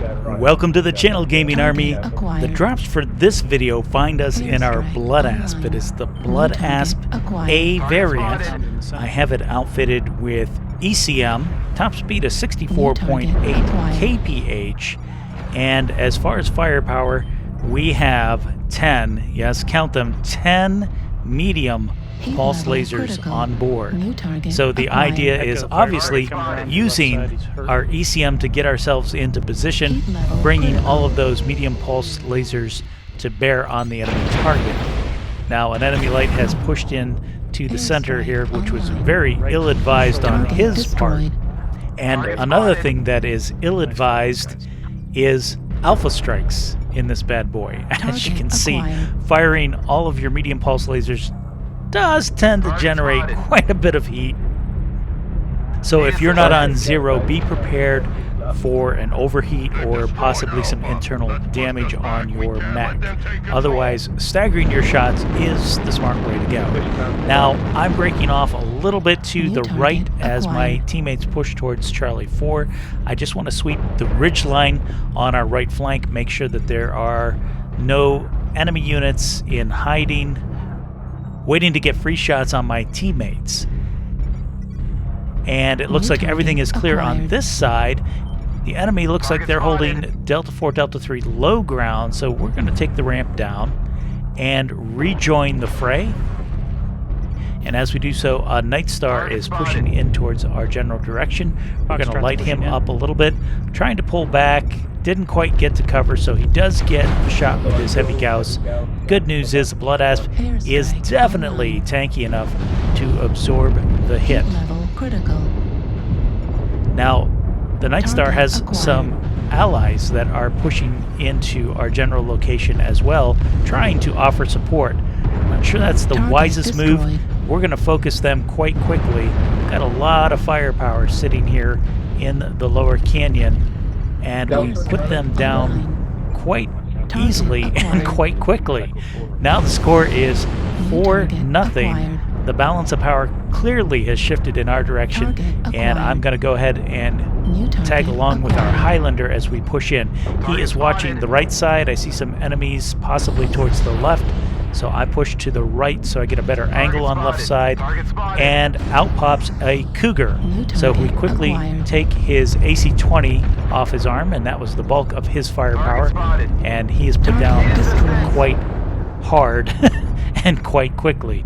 Welcome to the channel, Gaming Army. The drops for this video find us in our Blood Asp. It is the Blood Asp A variant. I have it outfitted with ECM, top speed of 64.8 kph, and as far as firepower, we have 10, yes, count them, 10 medium pulse lasers on board. So the idea is obviously using our ECM to get ourselves into position, bringing all of those medium pulse lasers to bear on the enemy target. Now an enemy light has pushed in to the center here, which was very ill-advised on his part. And another thing that is ill-advised is alpha strikes in this bad boy. As you can see, firing all of your medium pulse lasers does tend to generate quite a bit of heat. So if you're not on zero, be prepared for an overheat or possibly some internal damage on your mech. Otherwise, staggering your shots is the smart way to go. Now, I'm breaking off a little bit to the right as my teammates push towards Charlie 4. I just want to sweep the ridge line on our right flank, make sure that there are no enemy units in hiding, waiting to get free shots on my teammates. And it looks like everything is clear on this side. The enemy looks like they're holding Delta 4, Delta 3 low ground, so we're going to take the ramp down and rejoin the fray. And as we do so, Night Star is pushing in towards our general direction. We're going to light him up a little bit, trying to pull back. Didn't quite get to cover, so he does get a shot with his heavy Gauss. Good news is the Blood Asp is definitely tanky enough to absorb the hit. Now, the Night Star has some allies that are pushing into our general location as well, trying to offer support. I'm not sure that's the wisest move. We're going to focus them quite quickly. Got a lot of firepower sitting here in the lower canyon, and we put them down quite easily and quite quickly. Now the score is 4-0. The balance of power clearly has shifted in our direction, and I'm going to go ahead and tag along with our Highlander as we push in. He is watching the right side. I see some enemies possibly towards the left, so I push to the right so I get a better angle on left side, and out pops a Cougar. So we quickly take his AC-20 off his arm, and that was the bulk of his firepower, and he is put down quite hard and quite quickly.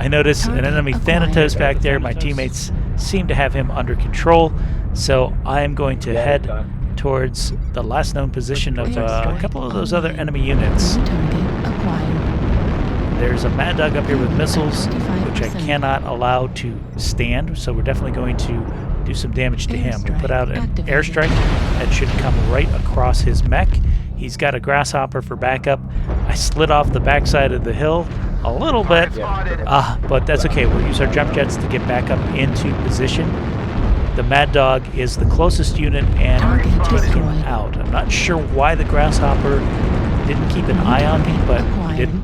I notice an enemy Thanatos back there. My teammates seem to have him under control, so I am going to head towards the last known position of a couple of those other enemy units. There's a Mad Dog up here with missiles, which I cannot allow to stand, so we're definitely going to do some damage to him. We put out an airstrike that should come right across his mech. He's got a Grasshopper for backup. I slid off the backside of the hill a little bit, but that's okay. We'll use our jump jets to get back up into position. The Mad Dog is the closest unit and take him out. I'm not sure why the Grasshopper didn't keep an eye on me, but he didn't.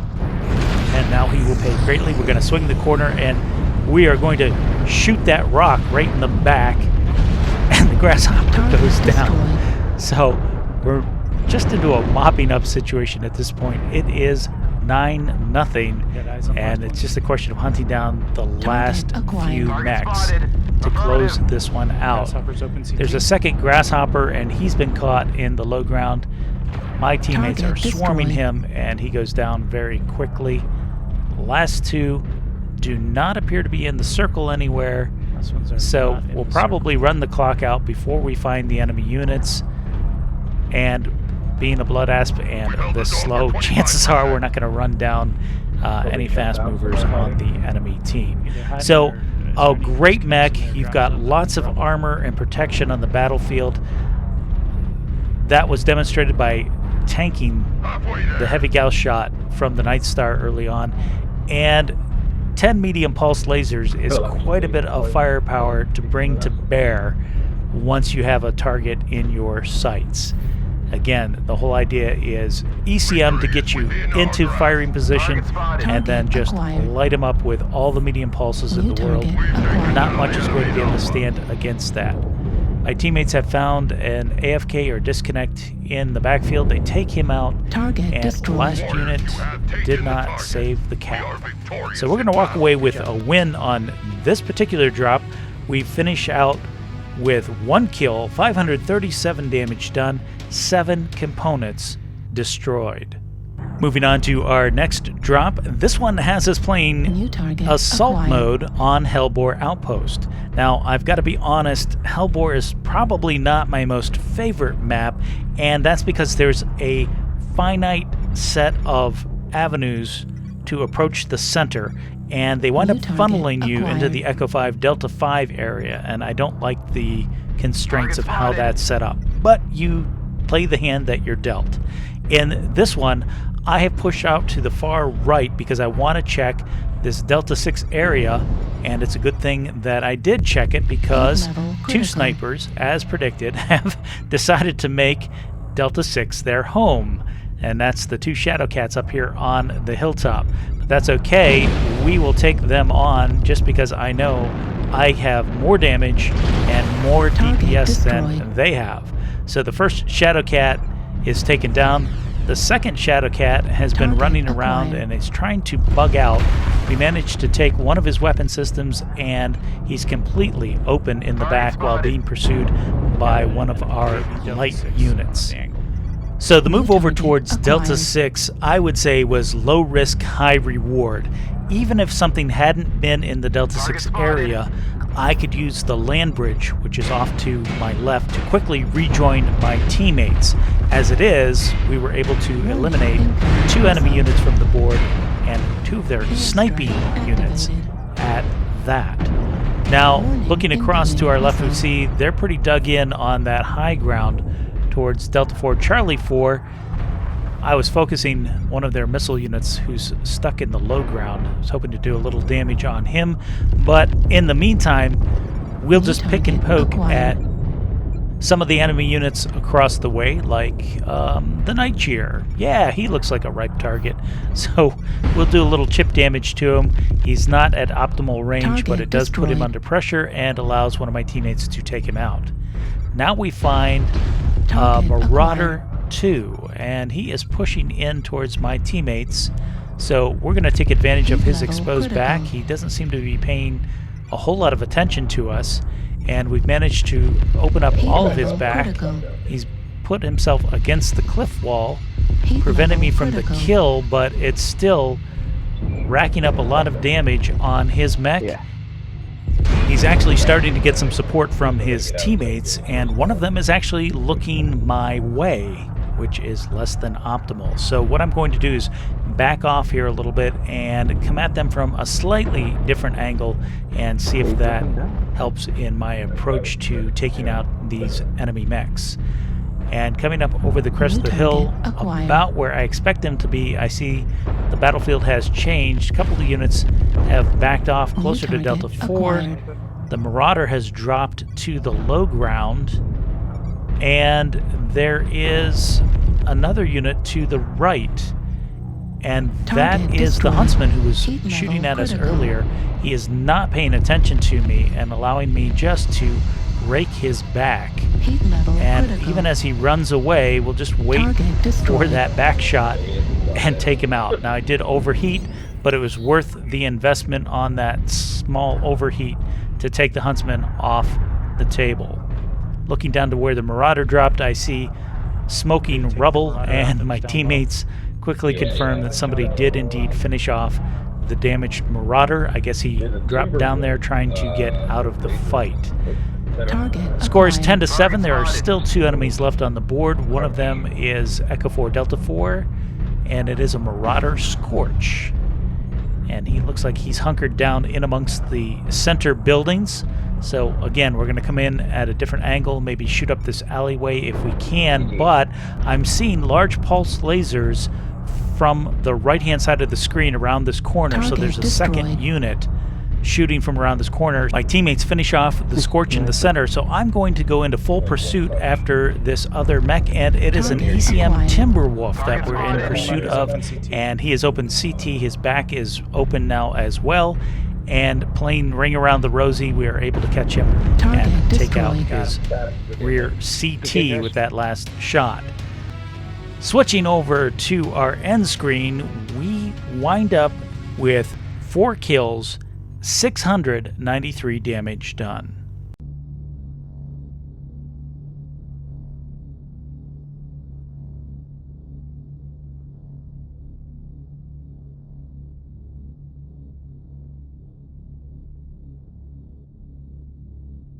And now he will pay greatly. We're going to swing the corner, and we are going to shoot that rock right in the back, and the Grasshopper goes down. So we're just into a mopping up situation at this point. It is 9-0, and it's just a question of hunting down the last few mechs to close this one out. There's a second Grasshopper, and he's been caught in the low ground. My teammates are swarming him, and he goes down very quickly. The last two do not appear to be in the circle anywhere, so we'll probably run the clock out before we find the enemy units. And being a Blood Asp and this slow, chances are we're not going to run down any fast movers on the enemy team. So, a great mech. You've got lots of armor and protection on the battlefield. That was demonstrated by tanking the heavy Gauss shot from the Night Star early on. And 10 medium pulse lasers is quite a bit of firepower to bring to bear once you have a target in your sights. Again, the whole idea is ECM to get you into firing position, and then just light them up with all the medium pulses in the world. Not much is going to be able to stand against that. My teammates have found an AFK or disconnect in the backfield. They take him out, and last unit did not save the cap. So we're going to walk away with a win on this particular drop. We finish out with 1 kill, 537 damage done, 7 components destroyed. Moving on to our next drop. This one has us playing Assault Mode on Hellbore Outpost. Now, I've got to be honest, Hellbore is probably not my most favorite map, and that's because there's a finite set of avenues to approach the center, and they wind up funneling you into the Echo 5 Delta 5 area, and I don't like the constraints of how that's set up. But you play the hand that you're dealt. In this one, I have pushed out to the far right because I want to check this Delta 6 area, and it's a good thing that I did check it because 2 snipers, as predicted, have decided to make Delta 6 their home. And that's the 2 Shadow Cats up here on the hilltop. But that's okay, we will take them on just because I know I have more damage and more DPS than they have. So the first Shadow Cat is taken down. The second Shadow Cat has been running around and is trying to bug out. We managed to take one of his weapon systems, and he's completely open in the back while being pursued by one of our light units. So the move over towards Delta 6, I would say, was low risk, high reward. Even if something hadn't been in the Delta 6 area, I could use the land bridge, which is off to my left, to quickly rejoin my teammates. As it is, we were able to eliminate 2 enemy units from the board and 2 of their sniping units at that. Now, looking across to our left, we see they're pretty dug in on that high ground towards Delta 4 Charlie 4. I was focusing one of their missile units who's stuck in the low ground. I was hoping to do a little damage on him, but in the meantime, we'll just pick and poke at some of the enemy units across the way, like the Night Cheer. Yeah, he looks like a ripe target, so we'll do a little chip damage to him. He's not at optimal range, but it does put him under pressure and allows one of my teammates to take him out. Now we find Marauder 2, and he is pushing in towards my teammates, so we're going to take advantage of his exposed back. He doesn't seem to be paying a whole lot of attention to us, and we've managed to open up all of his back. He's put himself against the cliff wall, preventing me from the kill, but it's still racking up a lot of damage on his mech. He's actually starting to get some support from his teammates, and one of them is actually looking my way, which is less than optimal. So what I'm going to do is back off here a little bit and come at them from a slightly different angle and see if that helps in my approach to taking out these enemy mechs. And coming up over the crest of the hill, about where I expect them to be, I see the battlefield has changed. A couple of units have backed off closer to Delta 4. The Marauder has dropped to the low ground, and there is another unit to the right, and that is the Huntsman who was shooting at us earlier. He is not paying attention to me and allowing me just to rake his back. And even as he runs away, we'll just wait for that back shot and take him out. Now, I did overheat, but it was worth the investment on that small overheat to take the Huntsman off the table. Looking down to where the Marauder dropped, I see smoking rubble, and my teammates quickly confirm that somebody did indeed finish off the damaged Marauder. I guess he dropped down there trying to get out of the fight. Score is 10-7. There are still 2 enemies left on the board. One of them is Echo 4 Delta 4, and it is a Marauder Scorch. And he looks like he's hunkered down in amongst the center buildings. So again, we're going to come in at a different angle, maybe shoot up this alleyway if we can, but I'm seeing large pulse lasers from the right-hand side of the screen around this corner, so there's a second unit shooting from around this corner. My teammates finish off the Scorch in the center, so I'm going to go into full pursuit after this other mech, and it is an ECM Timberwolf that we're in pursuit of, and he has opened CT. His back is open now as well, and playing Ring Around the Rosie, we are able to catch him and take out his rear CT with that last shot. Switching over to our end screen, we wind up with 4 kills, 693 damage done.